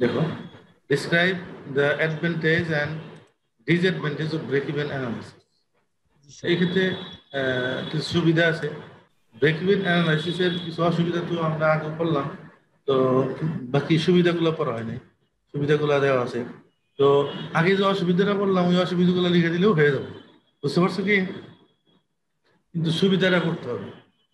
দেখো, describe the advantage and disadvantage of break-even analysis. G sir. এই ক্ষেত্রে কিছু সুবিধা আছে। ব্রেক-ইভেন অ্যানালাইসিসের কিছু অসুবিধা তো আমরা আগে পড়লাম, তো বাকি সুবিধাগুলো পড়া হয় নাই, সুবিধাগুলো দেওয়া আছে। তো আগে যে অসুবিধাটা বললাম ওই অসুবিধাগুলো লিখে দিলেও হয়ে যাবে, বুঝতে পারছো কি? কিন্তু সুবিধাটা করতে হবে,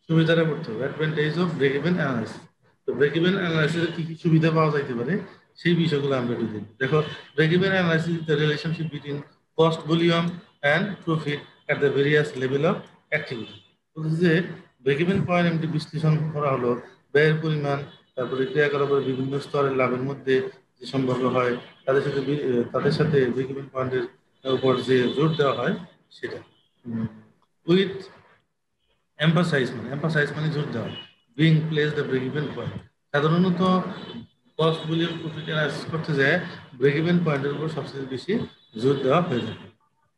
সুবিধাটা করতে হবে। Advantage of break even analysis. তো ব্রেক ইভেন অ্যানালাইসিসে কি কি সুবিধা পাওয়া যাইতে পারে সেই বিষয়গুলো আমরা একটু দেখি। দেখো, break even analysis the relationship between cost volume and profit at the various level of activity. বলছে যে ব্রেক ইভেন পয়েন্ট এমটি বিশ্লেষণ করা হলো ব্যয়ের পরিমাণ, তারপরে ক্রিয়াকলাপের বিভিন্ন স্তরের লাভের মধ্যে যে সম্পর্ক হয়, তাদের সাথে ব্রেক ইভেন পয়েন্টের উপর যে জোর দেওয়া হয় সেটা। উইথ এম্পাসাইজ মানে জোর দেওয়া, being place the break even point. সাধারণত কস্ট ভলিউম প্রফিট অ্যানালাইসিস করতে যায় ব্রেক ইভেন পয়েন্টের উপর সবচেয়ে বেশি জোর দেওয়া হয়ে থাকে।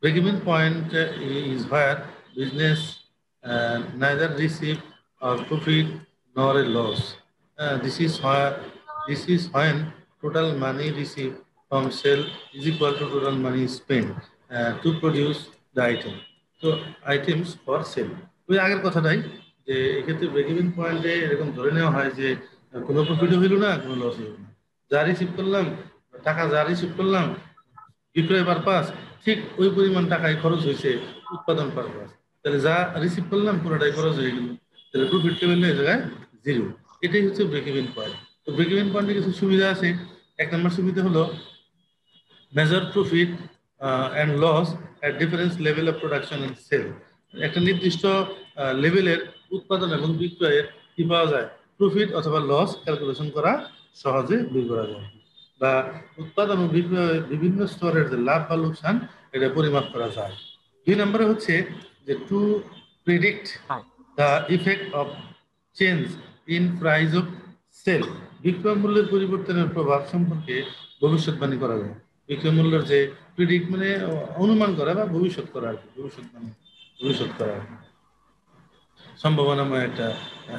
Break even point is where business neither receive or profit nor a loss. This is where when total money received from sale is equal to total money spent to produce the item. তো items for sale, ওই আগের কথাটাই, যে এক্ষেত্রে break even পয়েন্টে এরকম ধরে নেওয়া হয় যে কোনো প্রফিটও হইল না, কোনো লস হইল না, যা রিসিভ করলাম, টাকা যা রিসিভ করলাম বিক্রয় পারপাস, ঠিক ওই পরিমাণ টাকায় খরচ হয়েছে উৎপাদন পারপাস। তাহলে যা রিসিভ করলাম পুরোটাই খরচ হয়ে গেল, তাহলে প্রফিট টেবিল এই জায়গায় জিরো। এটাই হচ্ছে ব্রেক ইভেন পয়েন্ট। তো ব্রেক ইভেন পয়েন্টে কিছু সুবিধা আছে। এক নম্বর সুবিধা হলো measure profit and loss at difference level of production and sale. একটা নির্দিষ্ট লেভেলের উৎপাদন এবং বিক্রয়ের কি পাওয়া যায়, প্রফিট অথবা লস ক্যালকুলেশন করা সহজে বের করা যায়, বা উৎপাদন ও বিক্রয়ের বিভিন্ন স্তরের যে লাভ বা লোকসান এটা পরিমাপ করা যায়। দুই নম্বরে হচ্ছে যে টু প্রিডিক্ট হ্যাঁ। The effect of change in price of sale. বিক্রয় মূল্যের পরিবর্তনের প্রভাব সম্পর্কে ভবিষ্যৎবাণী করা যায়। বিক্রয় মূল্যের যে প্রিডিক্ট মানে অনুমান করা বা ভবিষ্যৎ করা আর কি, ভবিষ্যৎ করা আর কি, সম্ভাবনাময় একটা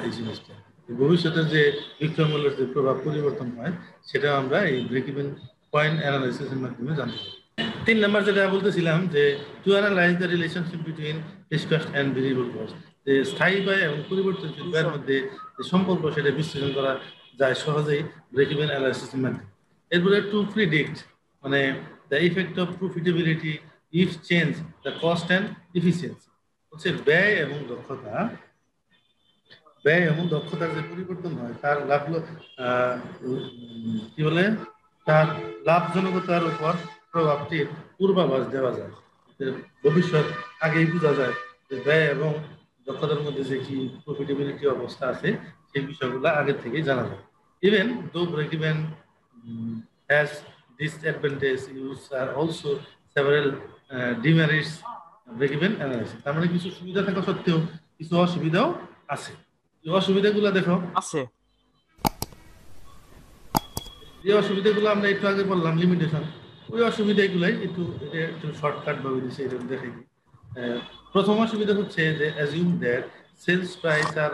এই জিনিসটা। ভবিষ্যতের যে বিক্রয় মূল্যের যে প্রভাব পরিবর্তন হয় সেটা আমরা এই ব্রেক ইভেন পয়েন্ট অ্যানালাইসিসের মাধ্যমে জানতে পারি। তিন নাম্বার যেটা বলতেছিলাম যে to analyse the relationship between fixed cost and variable cost, যে স্থায়ী ব্যয় এবং পরিবর্তনশীল জি ব্যয়ের স্যার। মধ্যে যে সম্পর্ক সেটা বিশ্লেষণ করা যায় সহজেই ব্রেক ইভেন অ্যানালাইসিসের মাধ্যমে। এরপরে টু প্রিডিক্ট মানে the effect of profitability if change the cost and efficiency, হচ্ছে ব্যয় এবং দক্ষতার যে পরিবর্তন হয় তার লাভ কি বলে তার লাভজনকতার উপর প্রভাবটির পূর্বাভাস দেওয়া যায়। যে ভবিষ্যৎ আগেই বোঝা যায় যে ব্যয় এবং দক্ষতার মধ্যে যে কি প্রফিটেবিলিটি অবস্থা আছে সেই বিষয়গুলো আগের থেকেই জানা যায়। Even though break even has disadvantage use are also several demerits break even analysis. তার মানে কিছু সুবিধা থাকা সত্ত্বেও কিছু অসুবিধাও আছে। এই অসুবিধাগুলো দেখো, আছে। যে অসুবিধাগুলো আমরা একটু আগে বললাম লিমিটেশন, ওই অসুবিধাগুলাই একটু শর্টকাট ভাবে দিচ্ছে, এটা দেখাই দিই। প্রথম অসুবিধা হচ্ছে যে assume that sales price are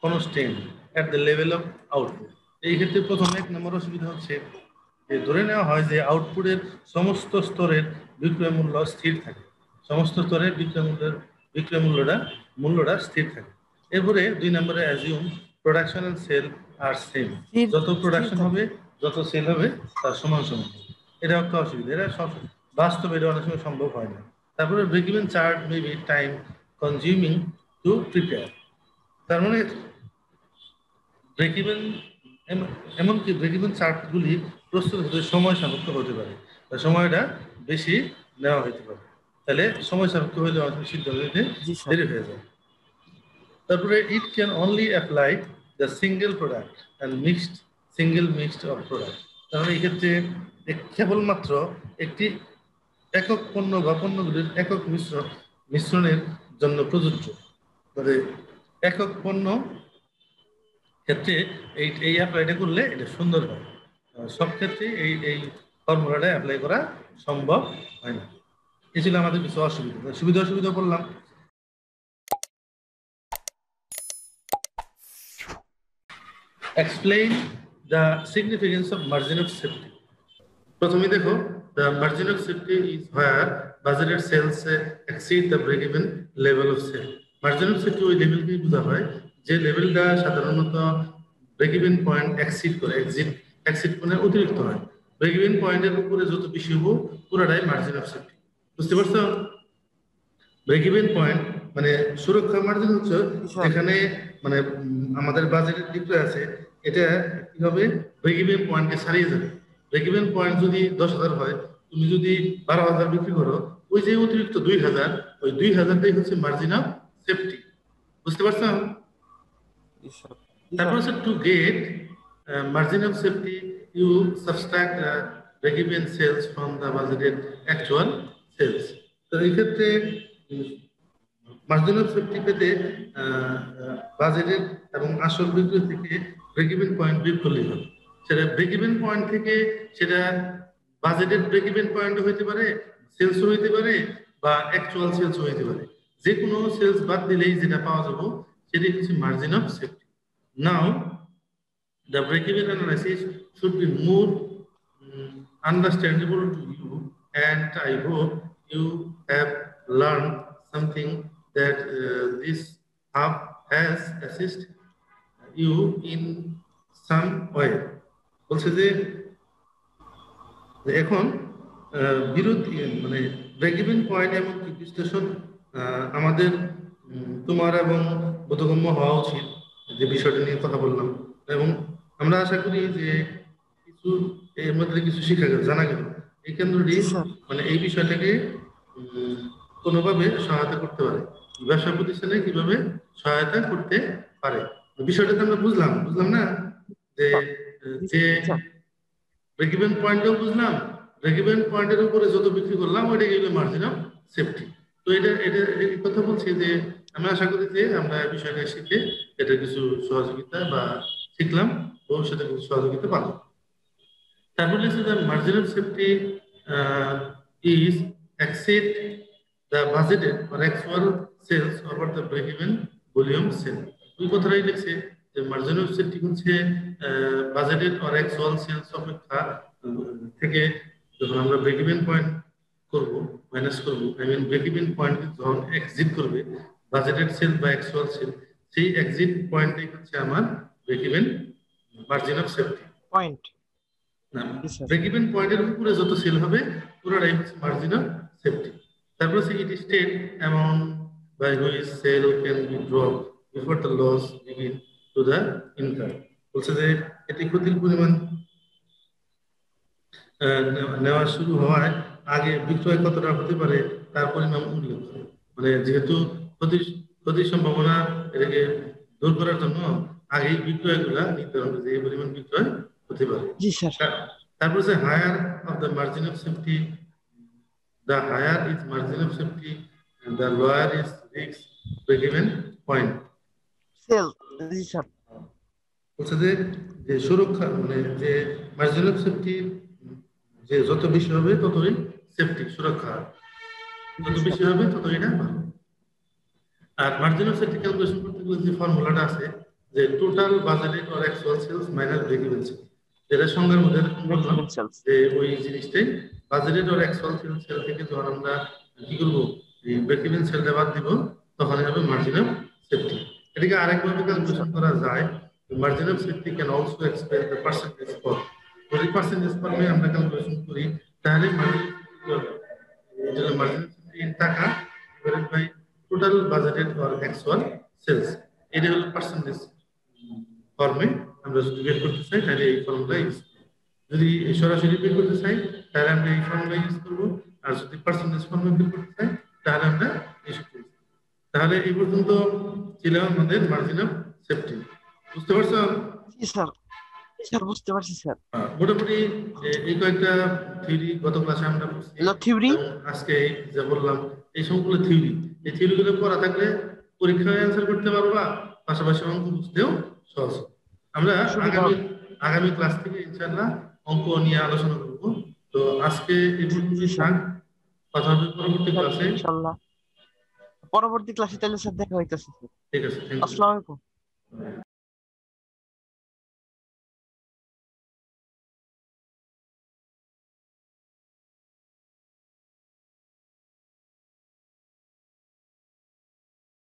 constant at the level of output. এই ক্ষেত্রে প্রথম এক নম্বর অসুবিধা হচ্ছে যে ধরে নেওয়া হয় যে আউটপুটের সমস্ত স্তরের বিক্রয় মূল্য স্থির থাকে, সমস্ত স্তরের বিক্রয় মূল্যটা স্থির থাকে। এরপরে দুই নম্বরে assume production and sale are same, স্থির যত স্থির প্রোডাকশন থাকে। হবে যত সেল হবে তার সমান সমান। এটা একটা অসুবিধা, এটা সব বাস্তবে এটা অনেক সময় সম্ভব হয় না। তারপরে break even chart may be time consuming to prepare. তার মানে ব্রেক ইভেন এমনকি ব্রেক ইভেন চার্টগুলি প্রস্তুত হতে সময় সাপেক্ষ হতে পারে, সময়টা বেশি নেওয়া হতে পারে, তাহলে সময় সাপেক্ষ হলে অনেক সিদ্ধান্ত নিতে জি স্যার। দেরি হয়ে যায়। তারপরে it can only apply the single product and mixed of product. তাহলে এই ক্ষেত্রে কেবলমাত্র একটি একক পণ্য বা পণ্যগুলির একক মিশ্রণের জন্য প্রযোজ্য। মানে একক পণ্য ক্ষেত্রে এই অ্যাপ্লাইটা করলে এটা সুন্দর হয়, সব ক্ষেত্রে এই ফর্মুলাটা অ্যাপ্লাই করা সম্ভব হয় না। এই ছিল আমাদের কিছু অসুবিধা বললাম। Explain the significance of margin of safety. প্রথমে দেখো, the margin of safety is where budgeted sales exceed the break-even level of sale. Margin of safety ওই লেভেলকেই বোঝা হয় যে লেভেলটা সাধারণত ব্রেক-ইভেন পয়েন্ট এক্সিড করে, এক্সিড মানে অতিরিক্ত হয়। ব্রেক-ইভেন পয়েন্টের উপরে যত বেশি হবো পুরোটাই মার্জিন অফ সেফটি। বুঝতে পারছো? ব্রেক-ইভেন পয়েন্ট মানে সুরক্ষা মার্জিন হচ্ছে যেখানে মানে আমাদের বাজেটের দিকটা আছে, এটা কি হবে, ব্রেক-ইভেন পয়েন্টকে ছাড়িয়ে যাবে। ব্রেক-ইভেন পয়েন্ট যদি 10,000 হয়, তুমি যদি 12,000 বিক্রি করো, ওই যে অতিরিক্ত 2,000, ওই 2,000টাই হচ্ছে মার্জিন অফ সেফটি। বুঝতে পারছো? তারপর হচ্ছে to get margin of safety, you subtract break-even sales from the budgeted actual sales. তো এই ক্ষেত্রে মার্জিন অফ সেফটি পেতে বাজেটের এবং আসল বিক্রি থেকে ব্রেক-ইভেন পয়েন্ট বিয়োগ করলেই হবে। সেটা ব্রেক-ইভেন পয়েন্ট থেকে সেটা বাজেটেড ব্রেক-ইভেন পয়েন্টও হইতে পারে, সেলসও হইতে পারে, বা অ্যাকচুয়াল সেলসও হইতে পারে। যে কোনো সেলস বাদ দিলেই যেটা পাওয়া যাবে সেটাই হচ্ছে margin of safety. Now the break-even analysis should be more understandable to you, and I hope you have learned something that this hub has assisted you in some way. বলছে যে এখন বিরতি মানে ব্রেক-ইভেন পয়েন্ট এবং বিশ্লেষণ আমাদের তোমার এবং বোধগম্য হওয়া উচিত, যে বিষয়টা নিয়ে কথা বললাম। এবং আমরা আশা করি যে কিছু এর মধ্যে কিছু শিখা গেল, জানা গেল এই কেন্দ্রটি মানে এই বিষয়টাকে কোনোভাবে সহায়তা করতে পারে, ব্যবসা প্রতিষ্ঠানে কিভাবে সহায়তা করতে পারে। বিষয়টা তো আমরা বুঝলাম না, যে ব্রেক-ইভেন পয়েন্টও বুঝলাম, ব্রেক-ইভেন পয়েন্টের উপরে যত বিক্রি করলাম ওইটা গেল মার্জিন অফ সেফটি। তো এটা এই কথা বলছি যে আমি আশা করি যে আমরা বিষয়টা শিখে এটা কিছু সহযোগিতা বা শিখলাম, ভবিষ্যতে কিছু সহযোগিতা পাবো। তারপরে হচ্ছে যে margin of safety is exceed the budgeted or actual sales over the break-even volume sale. ওই কথাটাই লিখছে যে মার্জিন অফ সেফটি হচ্ছে বাজেটেড অর অ্যাকচুয়াল সেলস অপেক্ষা থেকে যখন আমরা ব্রেক-ইভেন পয়েন্ট করব, মাইনাস করব, আই মিন ব্রেক-ইভেন পয়েন্ট যখন এক্সিট করবে বাজেটেড সেল বা অ্যাকচুয়াল সেল, সেই এক্সিট পয়েন্টটাই হচ্ছে আমার break-even margin of safety point. Break-even পয়েন্টের উপরে যত সেল হবে পুরোটাই হচ্ছে মার্জিন অফ সেফটি। তারপর হচ্ছে it state amount by which sale can be drop before the loss begin to the income. বলছে যে এটি ক্ষতির পরিমাণ নেওয়া শুরু হওয়ায় আগে বিক্রয় কতটা হতে পারে তার পরিমাণ উল্লেখ করে। মানে যেহেতু ক্ষতির সম্ভাবনা এটাকে দূর করার জন্য আগেই বিক্রয়গুলা নির্ধারণ করে এই পরিমাণ বিক্রয় হতে পারে। জি স্যার। তারপর হচ্ছে higher of the margin of safety, the higher is margin of safety, the lower is risk break even point. Sale. জি স্যার। বলছে যে সুরক্ষা মানে যে মার্জিন অফ সেফটি যে যত বেশি হবে ততই সেফটি সুরক্ষা, যত বেশি হবে ততই না ভালো। আর মার্জিন অফ সেফটি ক্যালকুলেশন করতে গেলে যে ফর্মুলাটা আছে যে total budgeted or actual sales minus break even sales, যেটা সংজ্ঞার মধ্যে বললাম যে ওই জিনিসটাই বাজেটেড অর অ্যাকচুয়াল সেল থেকে যখন আমরা কি করবো এই ব্রেক-ইভেন সেলটা বাদ দিব তখন হবে মার্জিন অফ সেফটি। এটাকে আরেকভাবে ক্যালকুলেশন করা যায়, margin of safety can also express the percentage for, যদি পার্সেন্টেজ ফর্মে আমরা ক্যালকুলেশন করি তাহলে margin of safety in taka divided by total budgeted or actual sales, এটা হলো পার্সেন্টেজ ফর্মে আমরা যদি বের করতে চাই তাহলে এই ফর্মুলা ইউজ করব, যদি সরাসরি বের করতে চাই তাহলে আমরা এই ফর্মুলা ইউজ করব, আর যদি পার্সেন্টেজ ফর্মে বের করতে চাই তাহলে আমরা এই সূত্র ইউজ করব। তাহলে এই পর্যন্ত ছিল আমাদের মার্জিন অফ সেফটি। বুঝতে পারছো? জি স্যার। স্যার বুঝতে পারছি স্যার। মোটামুটি এই কয়েকটা থিওরি গত ক্লাসে আমরা পড়ছি, থিওরি আজকে যা বললাম এই সবগুলো থিওরি, এই থিওরিগুলো পড়া থাকলে পরীক্ষায় অ্যানসার করতে পারবা, পাশাপাশি অঙ্ক বুঝতেও সহজ। আমরা আগামী ক্লাস থেকে ইনশাআল্লাহ অঙ্ক নিয়ে আলোচনা করব। তো আজকে এই পর্যন্তই থাক, কথা হবে পরবর্তী ক্লাসে ইনশাআল্লাহ। পরবর্তী ক্লাসে তাহলে স্যার দেখা হইতেছে। ঠিক আছে, আসসালামু আলাইকুম।